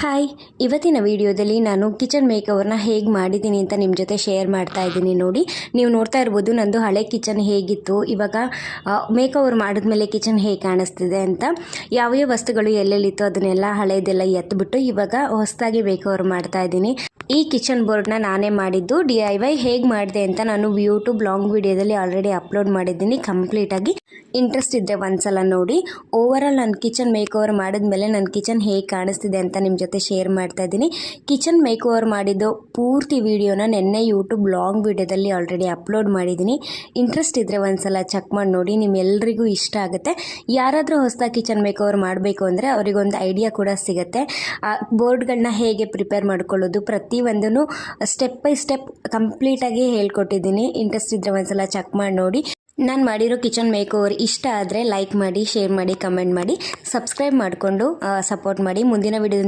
Hi, ಇವತ್ತಿನ ವಿಡಿಯೋದಲ್ಲಿ ನಾನು ಕಿಚನ್ ಮೇಕವರ್ನ ಹೇಗೆ ಮಾಡಿದ್ದೀನಿ ಅಂತ ನಿಮ್ಮ ಜೊತೆ ಶೇರ್ ಮಾಡ್ತಾ ಇದ್ದೀನಿ. ನೋಡಿ, ನೀವು ನೋಡ್ತಾ ಇರ್ಬೋದು ನಂದು ಹಳೆ ಕಿಚನ್ ಹೇಗಿತ್ತು, ಇವಾಗ ಮೇಕವರ್ ಮಾಡಿದ್ಮೇಲೆ ಕಿಚನ್ ಹೇಗೆ ಕಾಣಿಸ್ತಿದೆ ಅಂತ. ಯಾವ್ಯಾವ ವಸ್ತುಗಳು ಎಲ್ಲೆಲ್ಲಿತ್ತು ಅದನ್ನೆಲ್ಲ ಹಳೇದೆಲ್ಲ ಎತ್ಬಿಟ್ಟು ಇವಾಗ ಹೊಸದಾಗಿ ಮೇಕವರ್ ಮಾಡ್ತಾ ಇದ್ದೀನಿ. ಈ ಕಿಚನ್ ಬೋರ್ಡ್ನ ನಾನೇ ಮಾಡಿದ್ದು. DIY ಹೇಗೆ ಮಾಡಿದೆ ಅಂತ ನಾನು ಯೂಟ್ಯೂಬ್ ಲಾಂಗ್ ವಿಡಿಯೋದಲ್ಲಿ ಆಲ್ರೆಡಿ ಅಪ್ಲೋಡ್ ಮಾಡಿದ್ದೀನಿ. ಕಂಪ್ಲೀಟಾಗಿ ಇಂಟ್ರೆಸ್ಟ್ ಇದ್ದರೆ ಒಂದ್ಸಲ ನೋಡಿ. ಓವರಾಲ್ ನಾನು ಕಿಚನ್ ಮೇಕವರ್ ಮಾಡಿದ್ಮೇಲೆ ನನ್ನ ಕಿಚನ್ ಹೇಗೆ ಕಾಣಿಸ್ತಿದೆ ಅಂತ ನಿಮ್ಮ ಜೊತೆ ಶೇರ್ ಮಾಡ್ತಾ ಇದ್ದೀನಿ. ಕಿಚನ್ ಮೇಕವರ್ ಮಾಡಿದ್ದು ಪೂರ್ತಿ ವಿಡಿಯೋನ ನೆನ್ನೆ ಯೂಟ್ಯೂಬ್ ಲಾಂಗ್ ವಿಡಿಯೋದಲ್ಲಿ ಆಲ್ರೆಡಿ ಅಪ್ಲೋಡ್ ಮಾಡಿದ್ದೀನಿ. ಇಂಟ್ರೆಸ್ಟ್ ಇದ್ದರೆ ಒಂದ್ಸಲ ಚೆಕ್ ಮಾಡಿ ನೋಡಿ, ನಿಮ್ಮೆಲ್ಲರಿಗೂ ಇಷ್ಟ ಆಗುತ್ತೆ. ಯಾರಾದರೂ ಹೊಸದಾಗಿ ಕಿಚನ್ ಮೇಕವರ್ ಮಾಡಬೇಕು ಅಂದರೆ ಅವರಿಗೊಂದು ಐಡಿಯಾ ಕೂಡ ಸಿಗುತ್ತೆ. ಬೋರ್ಡ್ಗಳನ್ನ ಹೇಗೆ ಪ್ರಿಪೇರ್ ಮಾಡ್ಕೊಳ್ಳೋದು ಪ್ರತಿಯೊಂದೂ ಸ್ಟೆಪ್ ಬೈ ಸ್ಟೆಪ್ ಕಂಪ್ಲೀಟಾಗಿ ಹೇಳ್ಕೊಟ್ಟಿದ್ದೀನಿ. ಇಂಟ್ರೆಸ್ಟ್ ಇದ್ದರೆ ಒಂದ್ಸಲ ಚೆಕ್ ಮಾಡಿ ನೋಡಿ. ನಾನು ಮಾಡಿರೋ ಕಿಚನ್ ಮೇಕೋವರ್ ಇಷ್ಟ ಆದರೆ ಲೈಕ್ ಮಾಡಿ, ಶೇರ್ ಮಾಡಿ, ಕಮೆಂಟ್ ಮಾಡಿ, ಸಬ್ಸ್ಕ್ರೈಬ್ ಮಾಡಿಕೊಂಡು ಸಪೋರ್ಟ್ ಮಾಡಿ. ಮುಂದಿನ ವಿಡಿಯೋದಿಂದ